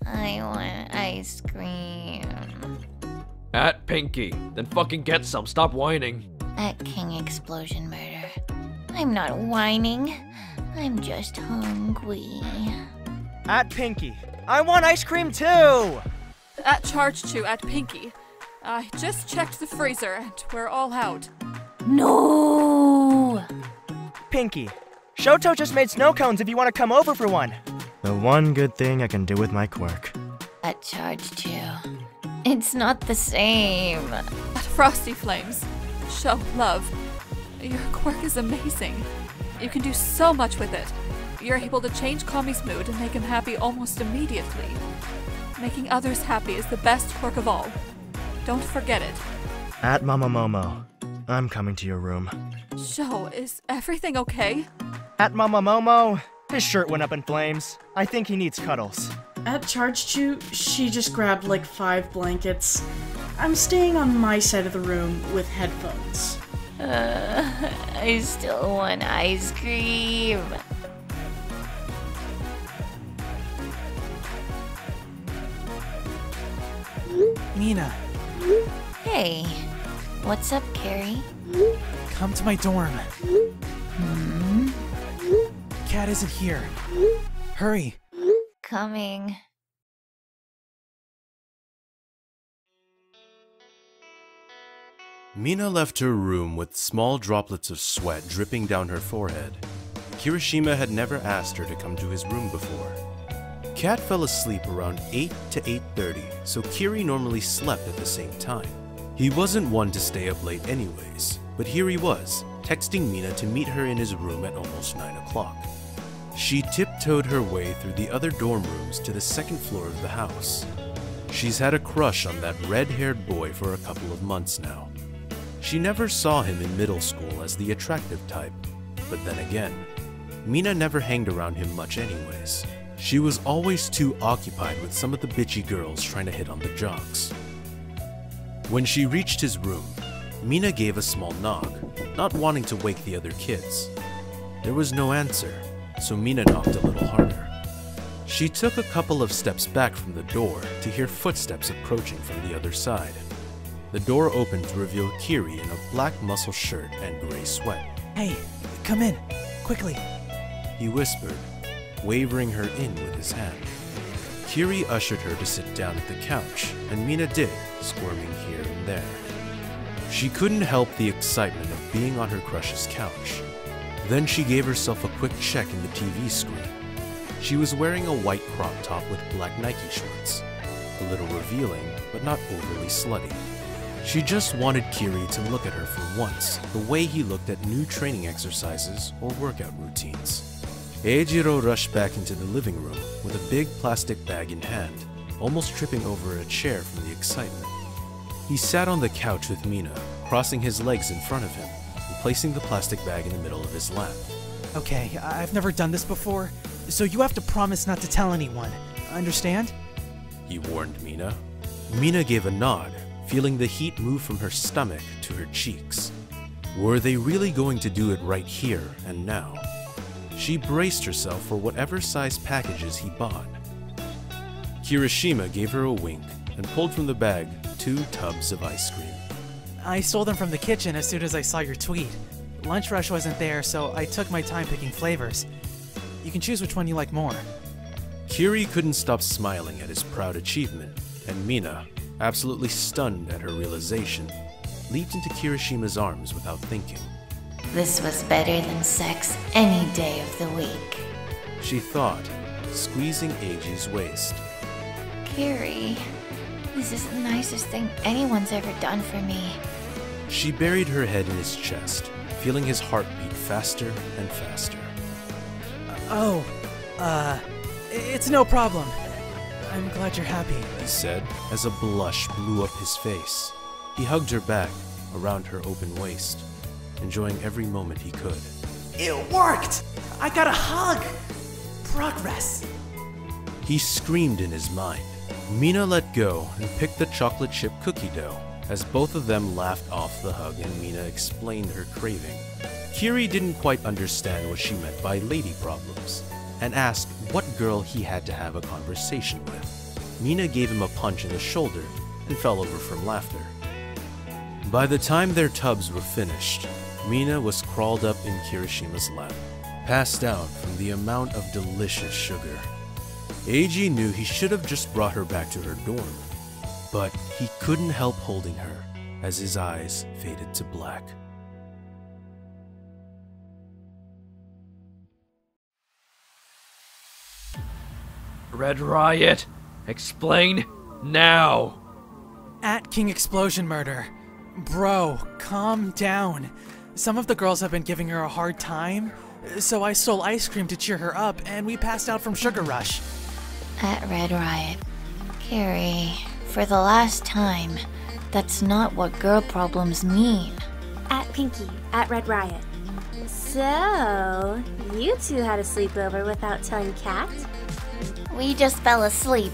I want ice cream. At Pinky, then fucking get some, stop whining. At King Explosion Murder. I'm not whining. I'm just hungry. At Pinky, I want ice cream too! At Charge 2 at Pinky. I just checked the freezer and we're all out. No! Pinky, Shoto just made snow cones if you want to come over for one. The one good thing I can do with my quirk. At Charge 2. It's not the same. At Frosty Flames. Show love. Your quirk is amazing. You can do so much with it. You're able to change Kami's mood and make him happy almost immediately. Making others happy is the best quirk of all. Don't forget it. At Mama Momo, I'm coming to your room. Show, is everything okay? At Mama Momo, his shirt went up in flames. I think he needs cuddles. At Charge 2, she just grabbed like 5 blankets. I'm staying on my side of the room with headphones. I still want ice cream. Mina. Hey, what's up, Carrie? Come to my dorm. Cat isn't here. Hurry. Coming. Mina left her room with small droplets of sweat dripping down her forehead. Kirishima had never asked her to come to his room before. Cat fell asleep around 8 to 8:30, so Kiri normally slept at the same time. He wasn't one to stay up late anyways, but here he was, texting Mina to meet her in his room at almost 9 o'clock. She tiptoed her way through the other dorm rooms to the second floor of the house. She's had a crush on that red-haired boy for a couple of months now. She never saw him in middle school as the attractive type, but then again, Mina never hanged around him much anyways. She was always too occupied with some of the bitchy girls trying to hit on the jocks. When she reached his room, Mina gave a small knock, not wanting to wake the other kids. There was no answer, so Mina knocked a little harder. She took a couple of steps back from the door to hear footsteps approaching from the other side. The door opened to reveal Kiri in a black muscle shirt and gray sweat. Hey, come in, quickly. He whispered, wavering her in with his hand. Kiri ushered her to sit down at the couch, and Mina did, squirming here and there. She couldn't help the excitement of being on her crush's couch. Then she gave herself a quick check in the TV screen. She was wearing a white crop top with black Nike shorts. A little revealing, but not overly slutty. She just wanted Kiri to look at her for once, the way he looked at new training exercises or workout routines. Eijiro rushed back into the living room with a big plastic bag in hand, almost tripping over a chair from the excitement. He sat on the couch with Mina, crossing his legs in front of him, and placing the plastic bag in the middle of his lap. Okay, I've never done this before, so you have to promise not to tell anyone. Understand? He warned Mina. Mina gave a nod, feeling the heat move from her stomach to her cheeks. Were they really going to do it right here and now? She braced herself for whatever size packages he bought. Kirishima gave her a wink and pulled from the bag 2 tubs of ice cream. I stole them from the kitchen as soon as I saw your tweet. Lunch rush wasn't there, so I took my time picking flavors. You can choose which one you like more. Kiri couldn't stop smiling at his proud achievement, and Mina, absolutely stunned at her realization, leaped into Kirishima's arms without thinking. This was better than sex any day of the week. She thought, squeezing Eiji's waist. Carrie, this is the nicest thing anyone's ever done for me. She buried her head in his chest, feeling his heart beat faster and faster. It's no problem. I'm glad you're happy, He said, as a blush blew up his face. He hugged her back, around her open waist, enjoying every moment he could. It worked! I got a hug! Progress! He screamed in his mind. Mina let go and picked the chocolate chip cookie dough, as both of them laughed off the hug and Mina explained her craving. Kiri didn't quite understand what she meant by lady problems, and asked what girl he had to have a conversation with. Mina gave him a punch in the shoulder and fell over from laughter. By the time their tubs were finished, Mina was crawled up in Kirishima's lap, passed out from the amount of delicious sugar. Eiji knew he should have just brought her back to her dorm, but he couldn't help holding her as his eyes faded to black. Red Riot, explain now. At King Explosion Murder. Bro, calm down. Some of the girls have been giving her a hard time, so I stole ice cream to cheer her up, and we passed out from Sugar Rush. At Red Riot. Kiri, for the last time, that's not what girl problems mean. At Pinky, at Red Riot. So, you two had a sleepover without telling Kat? We just fell asleep.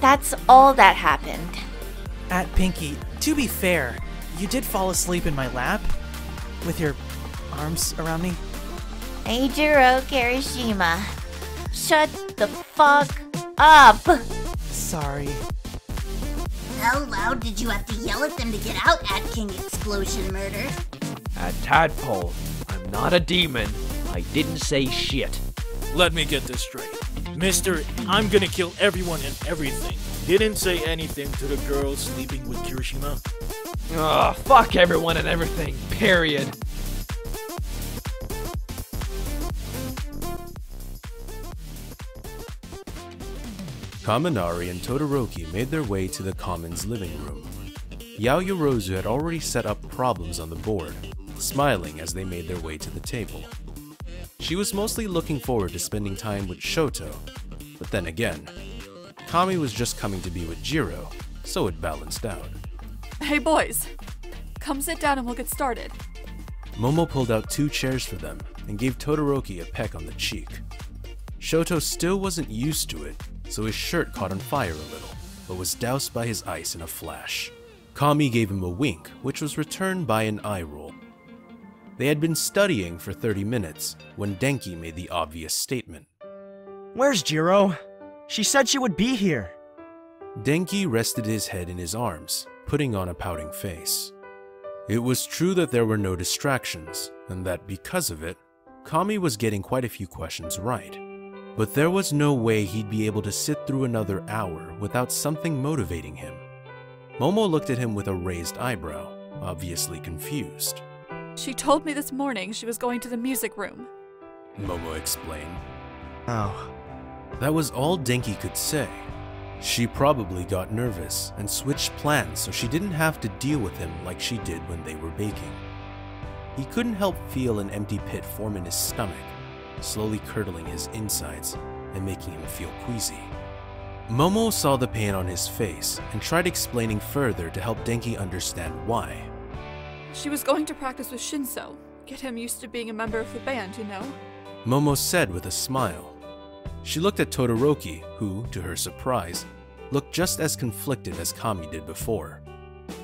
That's all that happened. At Pinky, to be fair, you did fall asleep in my lap? With your arms around me? Eijiro, Kirishima. Shut the fuck up! Sorry. How loud did you have to yell at them to get out at King Explosion Murder? At Tadpole, I'm not a demon. I didn't say shit. Let me get this straight. Mister, I'm gonna kill everyone and everything. Didn't say anything to the girl sleeping with Kirishima? Ugh, fuck everyone and everything, period. Kaminari and Todoroki made their way to the Common's living room. Yaoyorozu had already set up problems on the board, smiling as they made their way to the table. She was mostly looking forward to spending time with Shoto, but then again, Kami was just coming to be with Jirou, so it balanced out. Hey boys, come sit down and we'll get started. Momo pulled out 2 chairs for them and gave Todoroki a peck on the cheek. Shoto still wasn't used to it, so his shirt caught on fire a little, but was doused by his ice in a flash. Kami gave him a wink, which was returned by an eye roll. They had been studying for 30 minutes when Denki made the obvious statement. Where's Jirou? She said she would be here. Denki rested his head in his arms, putting on a pouting face. It was true that there were no distractions, and that because of it, Kami was getting quite a few questions right. But there was no way he'd be able to sit through another hour without something motivating him. Momo looked at him with a raised eyebrow, obviously confused. She told me this morning she was going to the music room. Momo explained. Oh. That was all Denki could say. She probably got nervous and switched plans so she didn't have to deal with him like she did when they were baking. He couldn't help feel an empty pit form in his stomach, slowly curdling his insides and making him feel queasy. Momo saw the pain on his face and tried explaining further to help Denki understand why. She was going to practice with Shinso. Get him used to being a member of the band, you know? Momo said with a smile. She looked at Todoroki, who, to her surprise, looked just as conflicted as Kami did before.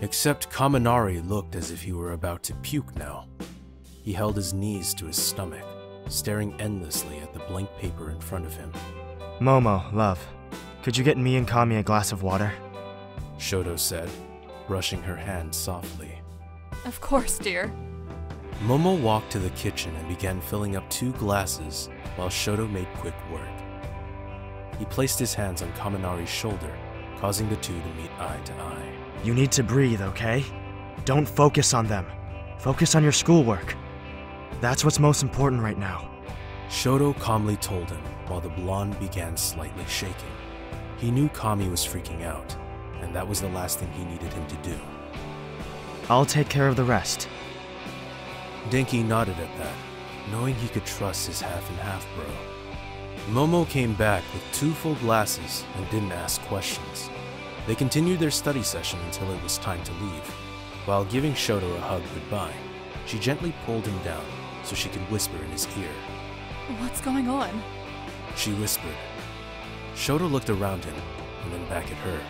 Except Kaminari looked as if he were about to puke now. He held his knees to his stomach, staring endlessly at the blank paper in front of him. Momo, love, could you get me and Kami a glass of water? Shoto said, brushing her hand softly. Of course, dear. Momo walked to the kitchen and began filling up 2 glasses while Shoto made quick work. He placed his hands on Kaminari's shoulder, causing the two to meet eye to eye. You need to breathe, okay? Don't focus on them. Focus on your schoolwork. That's what's most important right now. Shoto calmly told him while the blonde began slightly shaking. He knew Kami was freaking out, and that was the last thing he needed him to do. I'll take care of the rest. Denki nodded at that, knowing he could trust his half-and-half bro. Momo came back with 2 full glasses and didn't ask questions. They continued their study session until it was time to leave. While giving Shoto a hug goodbye, she gently pulled him down so she could whisper in his ear. What's going on? She whispered. Shoto looked around him and then back at her,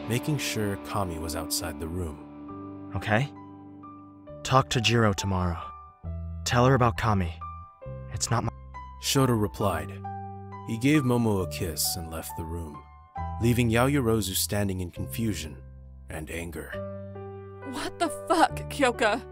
making sure Kami was outside the room. Okay? Talk to Jirou tomorrow. Tell her about Kami. It's not my— Shoto replied. He gave Momo a kiss and left the room. leaving Yaoyorozu standing in confusion and anger. What the fuck, Kyoka?